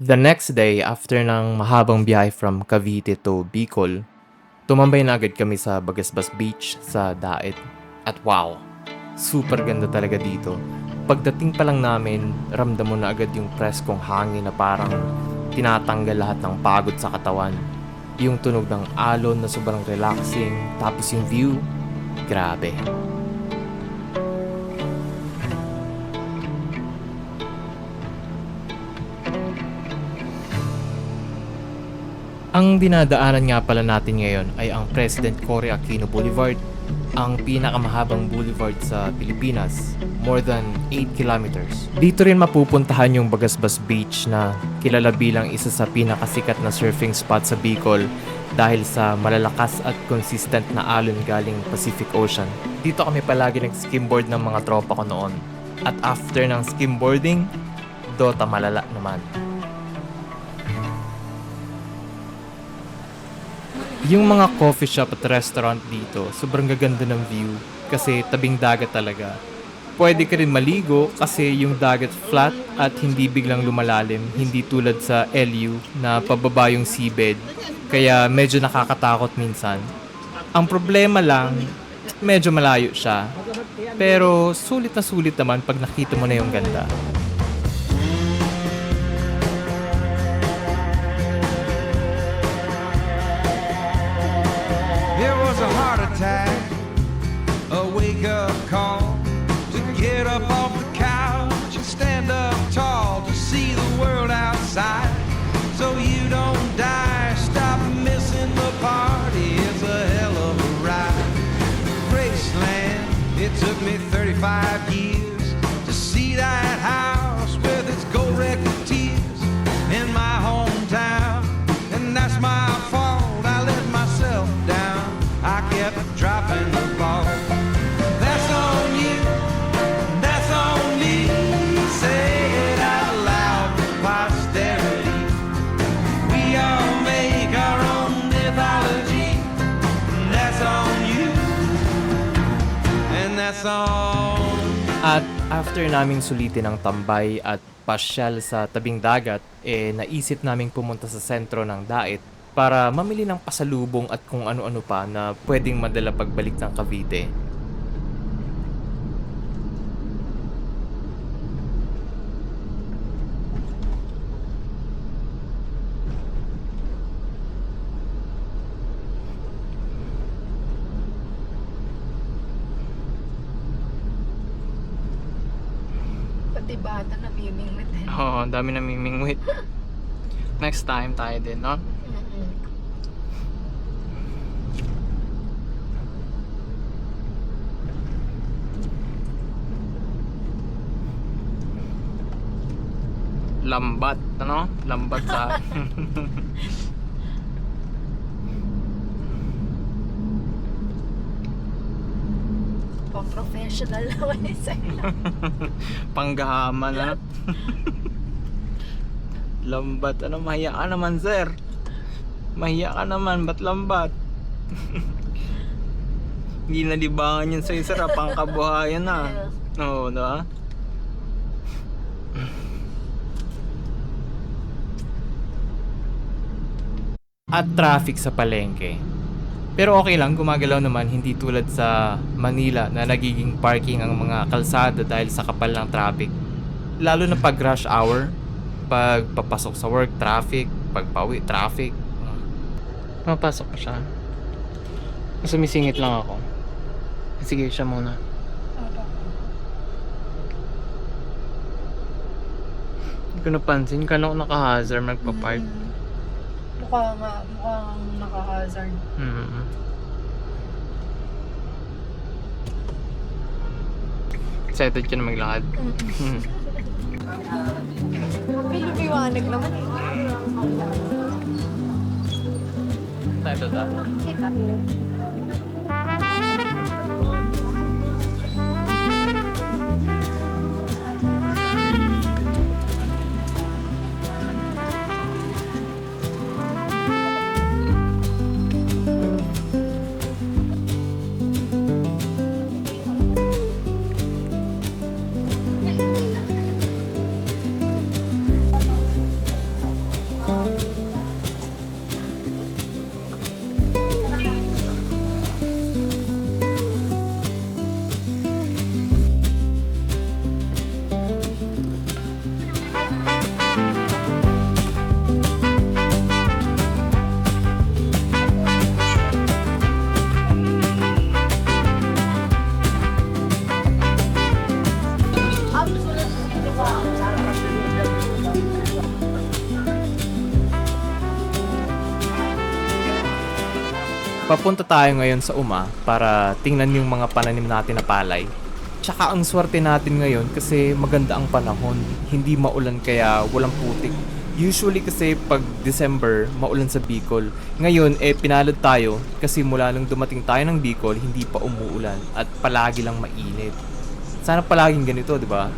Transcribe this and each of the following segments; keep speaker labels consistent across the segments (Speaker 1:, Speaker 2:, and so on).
Speaker 1: The next day, after ng mahabang biyahe from Cavite to Bicol, tumambay na agad kami sa Bagasbas Beach sa Daet. At wow, super ganda talaga dito. Pagdating pa lang namin, ramdam mo na agad yung preskong hangin na parang tinatanggal lahat ng pagod sa katawan. Yung tunog ng alon na sobrang relaxing, tapos yung view, grabe. Ang dinadaanan nga pala natin ngayon ay ang President Cory Aquino Boulevard, ang pinakamahabang boulevard sa Pilipinas, more than 8 kilometers. Dito rin mapupuntahan yung Bagasbas Beach na kilala bilang isa sa pinakasikat na surfing spot sa Bicol dahil sa malalakas at consistent na alon galing Pacific Ocean. Dito kami palagi nag-skimboard ng mga tropa ko noon. At after ng skimboarding, Dota malala naman. Yung mga coffee shop at restaurant dito, sobrang gaganda ng view kasi tabing dagat talaga. Pwede ka rin maligo kasi yung dagat flat at hindi biglang lumalalim, hindi tulad sa LU na pababa yung seabed, kaya medyo nakakatakot minsan. Ang problema lang, medyo malayo siya. Pero sulit na sulit naman pag nakita mo na yung ganda.
Speaker 2: It was a heart attack, a wake-up call to get up off the couch and stand up tall to see the world outside. So you don't die, stop missing the party. It's a hell of a ride. Graceland, it took me 35 years to see that house with its gold-recorded tears in my hometown, and that's my fault. I let myself down. I kept dropping the ball. That's on you, that's on me. Say it out loud to posterity. We all make our own mythology. That's on you, and that's on.
Speaker 1: At after naming sulitin ang tambay at pasyal sa tabing dagat, naisip naming pumunta sa sentro ng Daet para mamili ng pasalubong at kung ano-ano pa na pwedeng madala pagbalik ng Cavite.
Speaker 3: Pati bata namimingwit eh.
Speaker 1: Oo, ang dami namimingwit. Next time tayo din, no? Lambat, ano? Lambat sa...
Speaker 3: Pang-professional naman yung sa'yo.
Speaker 1: Panggahaman, ano? Lambat, ano? Mahiya ka naman, sir. Mahiya ka naman, ba't lambat? Hindi na libangan yun sa'yo, sir. Pangkabuhayan na. Oo, diba? At traffic sa palengke. Pero okay lang, gumagalaw naman, hindi tulad sa Manila na nagiging parking ang mga kalsada dahil sa kapal ng traffic. Lalo na pag rush hour, pag papasok sa work, traffic, pag pauwi, traffic. Mapasok pa siya. Sumisingit lang ako. Sige, siya muna. Hindi ko napansin, kano naka-hazard magpa-park.
Speaker 3: Mukhang naka-hazard.
Speaker 1: Excited ka na maglakad?
Speaker 3: Pilubiwanag naman eh.
Speaker 1: Tayo ta. Papunta tayo ngayon sa Uma para tingnan yung mga pananim natin na palay. Tsaka ang swerte natin ngayon kasi maganda ang panahon. Hindi maulan kaya walang putik. Usually kasi pag December, maulan sa Bicol. Ngayon, pinalad tayo kasi mula nung dumating tayo ng Bicol, hindi pa umuulan at palagi lang mainit. Sana palaging ganito, di ba?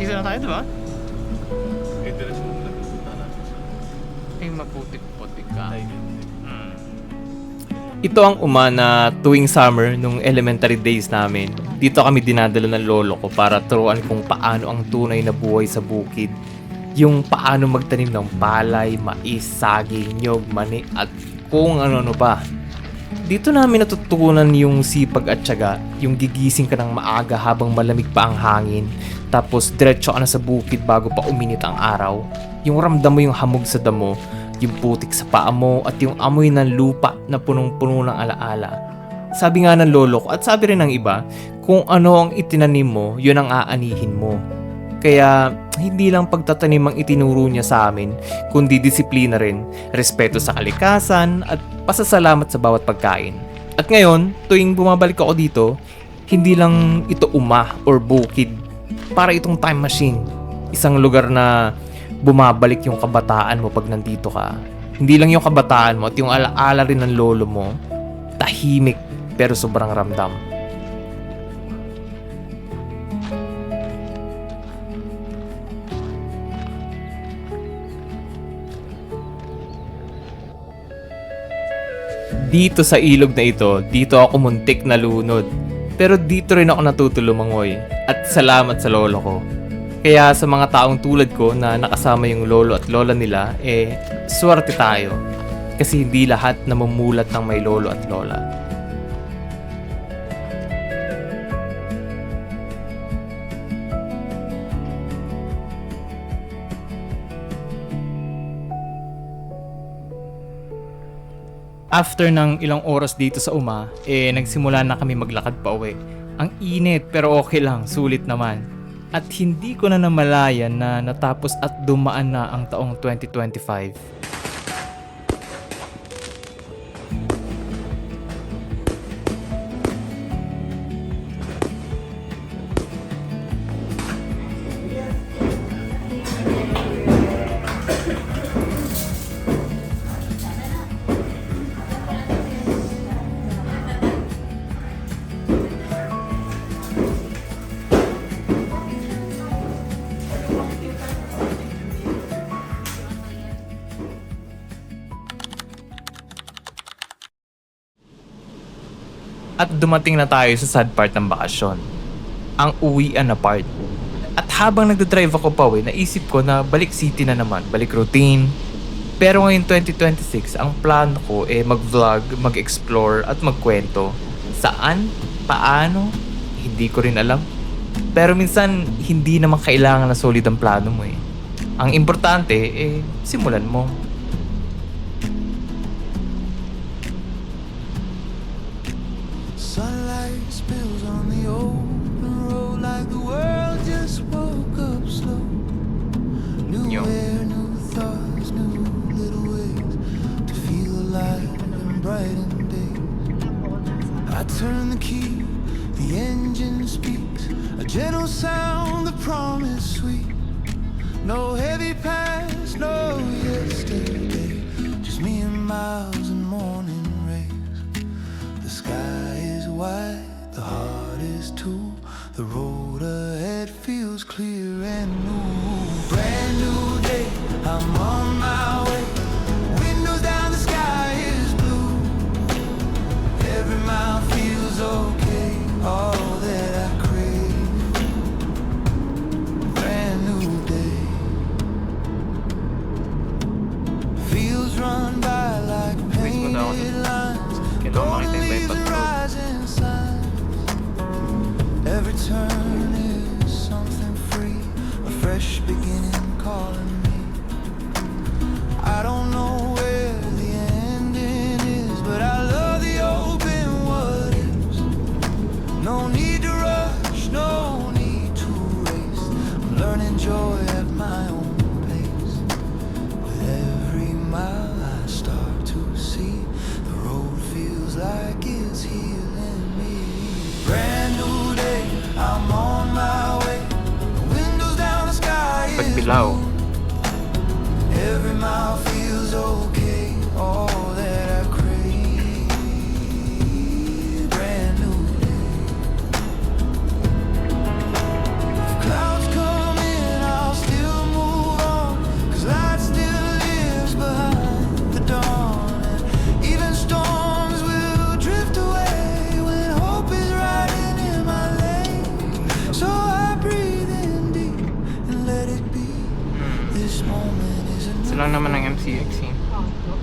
Speaker 1: Dito na tayo, di ba? Ay, maputik-putik ka. Ito ang Uma na tuwing summer nung elementary days namin. Dito kami dinadala ng lolo ko para turuan kung paano ang tunay na buhay sa bukid. Yung paano magtanim ng palay, mais, saging, nyog, mani at kung ano-ano pa. Dito namin natutunan yung sipag at tiyaga, yung gigising ka ng maaga habang malamig pa ang hangin, tapos diretso ka na sa bukid bago pa uminit ang araw. Yung ramdam mo yung hamog sa damo, yung putik sa paa mo at yung amoy ng lupa na punong-puno ng alaala. Sabi nga ng lolo ko at sabi rin ng iba, kung ano ang itinanim mo, yun ang aanihin mo. Kaya hindi lang pagtatanim ang itinuro niya sa amin, kundi disiplina rin, respeto sa kalikasan at pasasalamat sa bawat pagkain. At ngayon, tuwing bumabalik ako dito, hindi lang ito Uma or bukid. Para itong time machine. Isang lugar na bumabalik yung kabataan mo pag nandito ka. Hindi lang yung kabataan mo at yung alaala rin ng lolo mo. Tahimik pero sobrang ramdam. Dito sa ilog na ito, dito ako muntik na lunod. Pero dito rin ako natuto lumangoy. At salamat sa lolo ko. Kaya sa mga taong tulad ko na nakasama yung lolo at lola nila, swerte tayo. Kasi hindi lahat namumulat ng may lolo at lola. After ng ilang oras dito sa Uma, nagsimula na kami maglakad pa uwi. Ang init pero okay lang, sulit naman. At hindi ko na namalayan na natapos at dumaan na ang taong 2025. At dumating na tayo sa sad part ng bakasyon. Ang uwian na part. At habang nagdadrive ako pa uwi, naisip ko na balik city na naman, balik routine. Pero ngayon 2026, ang plano ko mag-vlog, mag-explore at magkwento. Saan? Paano? Hindi ko rin alam. Pero minsan, hindi naman kailangan na solid ang plano mo eh. Ang importante, simulan mo.
Speaker 2: Sunlight spills on the open road like the world just woke up slow. New
Speaker 1: Yo.
Speaker 2: air, new thoughts, new little ways to feel alive and brighten days. I turn the key, the engine speaks, a gentle sound, the promise sweet. No heavy past, no yesterday, just me and miles and morning rays. The sky is white, the heart is too. The road ahead feels clear and new. Brand new day, I'm on my way. Windows down, the sky is blue. Every mile feels okay, all that I crave. Brand new day. Fields run by like painted lines. Don't leave the rising sun. Every turn is something free, a fresh beginning calling me. I don't know where the ending is, but I love the open what ifs. No need to rush, no need to race. I'm learning joy at my own pace. With every mile I start to see, the road feels like it's healing me. Brand new day, I'm on my way. The windows down, the sky is
Speaker 1: Pagbilao.
Speaker 2: every mile feels okay, all that I crave. Brand new day. If clouds come in, I'll still move on, 'cause light still lives behind the dawn. And even storms will drift away when hope is riding in my lane. So I breathe in deep and let it be. This moment is a
Speaker 4: Sila naman ng MCX eh.
Speaker 3: Opo.